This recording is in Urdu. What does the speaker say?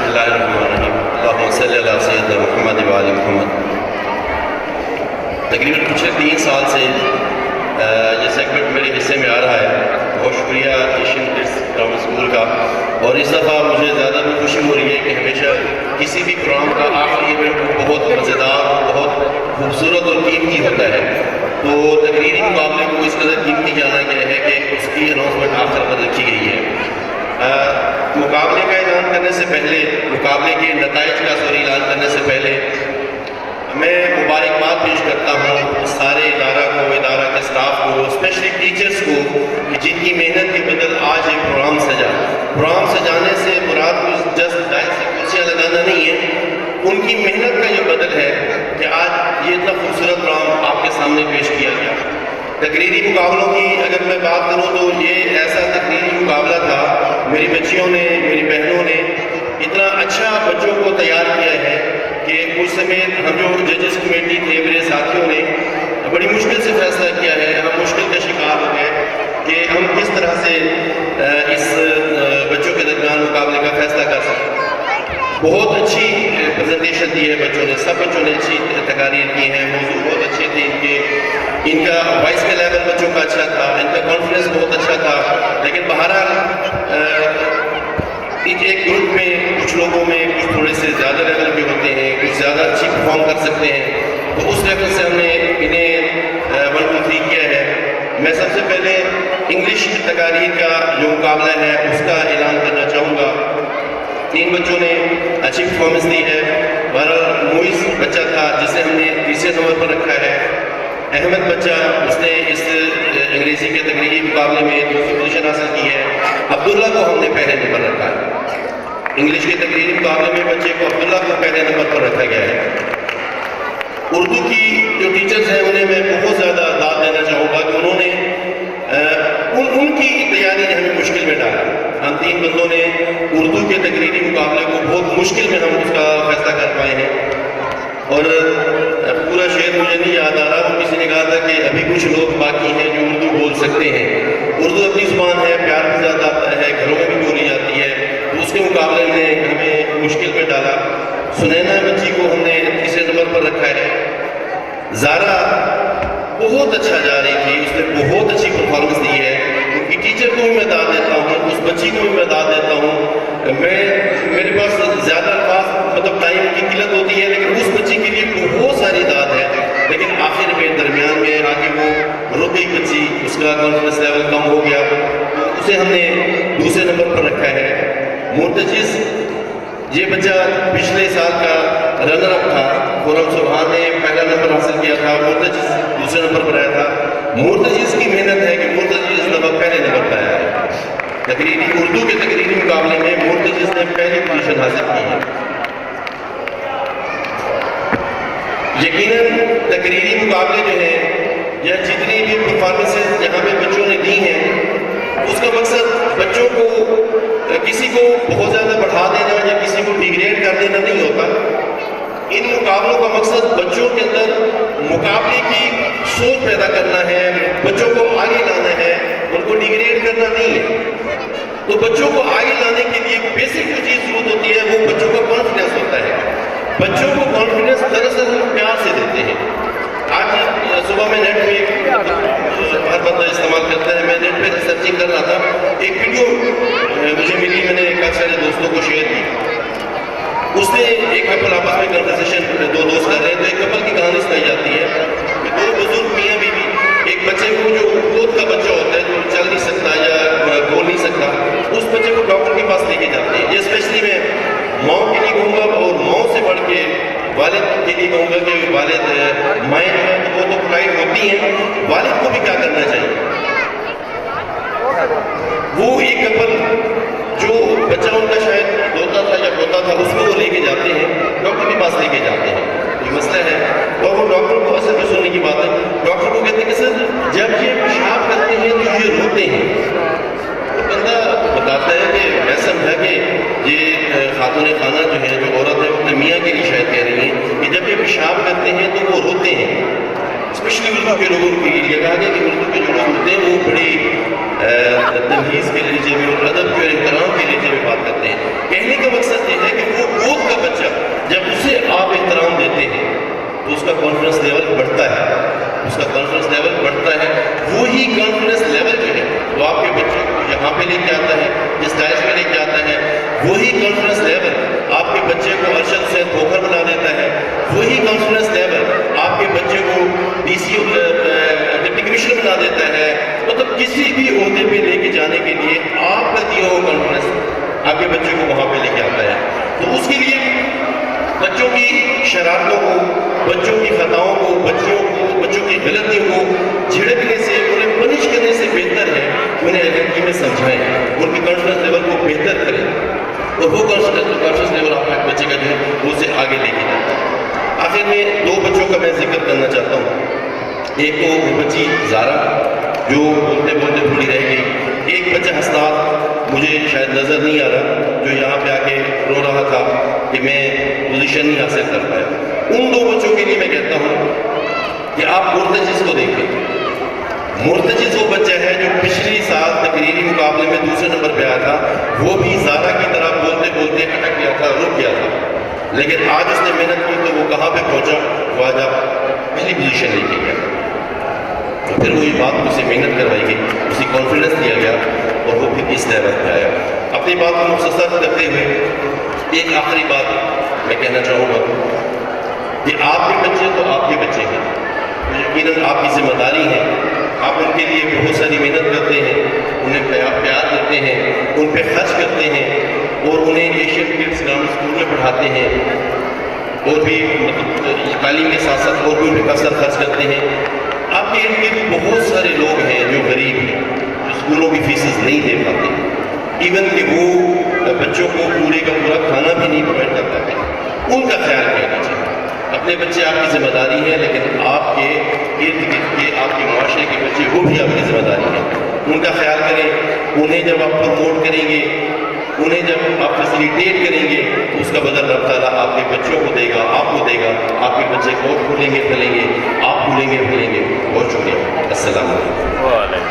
اللہ الرحمن الرحیم اللہم صلی علی سیدنا محمد وآل محمد۔ تقریباً پچھلے 3 سال سے یہ سیگمنٹ میرے حصے میں آ رہا ہے۔ بہت شکریہ ایشین کڈس گراؤنڈ اسکول کا، اور اس دفعہ مجھے زیادہ بھی خوشی ہو رہی ہے کہ ہمیشہ کسی بھی پروگرام کا آخری ایونٹ بہت مزیدار اور بہت خوبصورت اور قیمتی ہوتا ہے، تو تقریری مقابلے کو اس قدر قیمتی جانا گیا ہے کہ اس کی اناؤنسمنٹ آخر پر رکھی گئی ہے۔ مقابلے کا اعلان کرنے سے پہلے، مقابلے کے نتائج کا اعلان کرنے سے پہلے میں مبارکباد پیش کرتا ہوں سارے ادارہ کو، ادارہ کے اسٹاف کو، اسپیشلی ٹیچرز کو، کہ جن کی محنت کے بدل آج یہ پروگرام سجا۔ پروگرام سجانے سے مراد کچھ جسٹ ڈائٹ سے کرسیاں لگانا نہیں ہے، ان کی محنت کا یہ بدل ہے کہ آج یہ اتنا خوبصورت پروگرام آپ کے سامنے پیش کیا گیا۔ تقریری مقابلوں کی اگر میں بات کروں تو یہ ایسا تقریری مقابلہ تھا، میری بچیوں نے، میری بہنوں نے اتنا اچھا بچوں کو تیار کیا ہے کہ اس سمیت ہم جو ججز کمیٹی تھے، میرے ساتھیوں نے بڑی مشکل سے فیصلہ کیا ہے۔ ہم مشکل کا شکار ہو گئے کہ ہم کس طرح سے اس بچوں کے درمیان مقابلے کا فیصلہ کر سکیں۔ بہت اچھی پریزنٹیشن دی ہے بچوں نے، سب بچوں نے اچھی تقاریر کی ہیں، موضوع بہت اچھے تھے ان کے، ان کا وائس کا لیول بچوں کا اچھا تھا، ان کا کانفیڈنس بہت اچھا تھا۔ لیکن بہرحال ایک گروپ میں کچھ لوگوں میں کچھ تھوڑے سے زیادہ لیول کے ہوتے ہیں، کچھ زیادہ اچھی پرفارم کر سکتے ہیں، تو اس لیول سے ہم نے انہیں 1 2 3 کیا ہے۔ میں سب سے پہلے انگلش تقاریر کا جو مقابلہ ہے اس کا اعلان کرنا چاہوں گا۔ 3 بچوں نے اچھی پرفارمنس دی ہے۔ بہرحال موئز بچہ تھا جسے ہم نے 30 نمبر پر رکھا ہے۔ احمد بچہ، اس نے اس انگریزی کے تقریری مقابلے میں 2ری پوزیشن حاصل کی ہے۔ عبداللہ کو ہم نے پہلے نمبر رکھا ہے۔ انگلش کے تقریری مقابلے میں بچے کو عبداللہ کو پہلے نمبر پر رکھا گیا ہے۔ اردو کی جو ٹیچرز ہیں انہیں میں بہت زیادہ داد دینا چاہوں گا کہ انہوں نے ان کی تیاری نے ہمیں مشکل میں ڈالا۔ ہم 3 بندوں نے اردو کے تقریری مقابلے کو بہت مشکل میں ہم اس کا فیصلہ کر پائے ہیں، اور پورا شعر مجھے نہیں یاد آ رہا، وہ کسی نے کہا تھا کہ ابھی کچھ لوگ باقی ہیں جو اردو بول سکتے ہیں۔ اردو اپنی زبان ہے، پیار بھی زیادہ آتا ہے، گھروں میں بھی بولی جاتی ہے، تو اس کے مقابلے میں ہمیں مشکل میں ڈالا۔ سنینا بچی کو ہم نے 3 نمبر پر رکھا ہے۔ زارا بہت اچھا جا رہی تھی، اس نے بہت اچھی پرفارمنس دی ہے۔ ان کی ٹیچر کو بھی میں داد دیتا ہوں، اس بچی کو بھی میں داد دیتا ہوں۔ میرے پاس زیادہ الفاظ ٹائم کی قلت ہوتی ہے، لیکن اس بچی کے لیے بہت ساری داد ہے، لیکن آخر میں درمیان میں آگے وہ رک گئی بچی، اس کا کانفیڈنس لیول کم ہو گیا، اسے ہم نے 2 نمبر پر رکھا ہے۔ مرتجز، یہ بچہ پچھلے سال کا رنر اپ تھا، خرم سبحان نے پہلا نمبر حاصل کیا تھا، مرتجز 2 نمبر پر آیا تھا۔ مرتجز کی محنت ہے کہ مرتجز اس دفعہ پہلے نمبر پر آیا ہے۔ تقریری اردو کے تقریری مقابلے میں مرتجز نے پہلی پوزیشن حاصل کی ہے۔ یقیناً تقریری مقابلے جو ہیں یا جتنی بھی پرفارمنسز یہاں پہ بچوں نے دی ہیں، اس کا مقصد بچوں کو کسی کو بہت زیادہ بڑھا دینا یا کسی کو ڈیگریڈ کر دینا نہیں ہوتا۔ ان مقابلوں کا مقصد بچوں کے اندر مقابلے کی سوچ پیدا کرنا ہے، بچوں کو آگے لانا ہے، ان کو ڈیگریڈ کرنا نہیں ہے۔ تو بچوں کو آگے لانے کے لیے بیسک جو چیز ضرورت ہوتی ہے وہ بچوں کا کانفیڈنس ہوتا ہے۔ بچوں کو کانفیڈنس دراصل ہم پیار سے دیتے ہیں۔ آج صبح میں نیٹ پہ ہر بندہ استعمال کرتا ہے، میں نیٹ پہ ریسرچنگ کر رہا تھا، ایک ویڈیو مجھے ملی، میں نے کافی سارے دوستوں کو شیئر کی۔ اس نے ایک کپل آپس میں کنورسیشن 2 دوست کر رہے ہیں، تو ایک کپل کی کہانی سنائی جاتی ہے کہ 2 بزرگ میاں بیوی، ایک بچے کو جو گود کا بچہ ہوتا ہے جو چل نہیں سکتا یا بول نہیں سکتا، اس بچے کو ڈاکٹر کے پاس لے کے جاتے ہیں۔ یہ اسپیشلی میں ماؤں کے لیے کہوں گا، اور ماؤں سے بڑھ کے والد کے لیے کہوں گا کہ والد مائیں جو ہیں وہ تو پرائڈ ہوتی ہیں، والد کو بھی کیا کرنا چاہیے۔ وہ ایک کپل جو بچہ ان کا شاید دوتا تھا یا پوتا تھا، اس کو وہ لے کے جاتے ہیں، ڈاکٹر کے پاس لے کے جاتے ہیں، یہ مسئلہ ہے۔ اور وہ ڈاکٹر کو اصل میں سننے کی بات ہے، ڈاکٹر کو کہتے ہیں کہ سر جب یہ پیشاب کرتے ہیں تو یہ روتے ہیں۔ تو بندہ بتاتا ہے کہ میں سمجھا کہ یہ خاتون خانہ جو ہے، جو عورت ہے، اپنے میاں کے لیے شاید کہہ رہی ہیں کہ جب یہ پیشاب کرتے ہیں تو وہ روتے ہیں۔ اسپیشلی اردو کے لوگوں کے لیے کہا گیا کہ اردو کے جو لوگ ہوتے ہیں وہ بڑی تمیز کے لہجے میں اور ادب کے اور احترام کے لہجے میں بات کرتے ہیں۔ کہنے کا مقصد یہ ہے کہ وہ وہی کانفیڈنس لیول آپ کے بچے کو ارشد حسین کھوکھر بنا دیتا ہے، وہی کانفیڈنس لیول آپ کے بچے کو DC ڈپٹی کمشنر بنا دیتا ہے. مطلب کسی بھی عہدے پہ لے کے جانے کے لیے آپ کا دیا ہوا کانفیڈنس آپ کے بچے کو وہاں پہ لے کے آتا ہے. تو اس کے لیے بچوں کی شرارتوں کو، بچوں کی خطاؤں کو، بچوں کی غلطیوں کو جھڑکنے سے، انہیں پنش کرنے سے بہتر ہے انہیں زندگی میں سمجھائیں، ان کے کانفیڈنس لیول کو بہتر کریں، اور وہ کانفیڈنس لیول آپ کے بچے کا جو ہے وہ اسے آگے لے کے جائیں. آخر میں 2 بچوں کا میں ذکر کرنا چاہتا ہوں. ایک تو وہ بچی زارا جو بولتے بولتے تھوڑی رہ گئی، ایک بچہ حسنات مجھے شاید نظر نہیں آ رہا جو یہاں پہ آ کے رو رہا تھا کہ میں پوزیشن نہیں حاصل کر پایا. ان 2 بچوں کے لیے میں کہتا ہوں کہ آپ مرتجز کو دیکھیں. مرتجز وہ بچہ ہے جو پچھلی سال تقریری مقابلے میں دوسرے نمبر پہ آیا تھا، وہ بھی زارا کی طرح بولتے بولتے اٹک گیا تھا، رک گیا تھا، لیکن آج اس نے محنت کی تو وہ کہاں پہ پہنچا، وہ آج آپ پہلی پوزیشن لے کے گیا. تو پھر وہی بات اسے محنت کروائی گئی، اسے کانفیڈنس دیا گیا اور وہ پھر اس لیول پہ آیا. اپنی بات کو مختصر کرتے ہوئے ایک آخری بات میں کہنا چاہوں گا کہ آپ کے بچے تو آپ کے بچے ہیں، یقیناً آپ کی ذمہ داری ہے. آپ ان کے لیے بہت ساری محنت کرتے ہیں، انہیں پیار دیتے ہیں، ان پہ خرچ کرتے ہیں اور انہیں ایشین کڈس گرامر اسکول میں پڑھاتے ہیں، اور بھی مطلب تعلیم کے ساتھ ساتھ اور بھی ان پہ اکثر خرچ کرتے ہیں. آپ کے ارد گرد بہت سارے لوگ ہیں جو غریب ہیں، جو اسکولوں کی فیسز نہیں دے پاتے، ایون کہ وہ بچوں کو پورے کا پورا کھانا بھی نہیں پرووائڈ کر پاتے. ان کا خیال کرنا چاہیے. اپنے بچے آپ کی ذمہ داری ہے، لیکن آپ کے ارد گرد کے آپ کے معاشرے کے بچے وہ بھی آپ کی ذمہ داری ہے. ان کا خیال کریں. انہیں جب آپ پروموٹ کریں گے، انہیں جب آپ فیسیلیٹیٹ کریں گے تو اس کا بدل رب تعالیٰ آپ کے بچوں کو دے گا، آپ کو دے گا. آپ کے بچے کو پھولیں گے پھلیں گے، آپ پھولیں گے پھلیں گے. بہت شکریہ. السلام علیکم.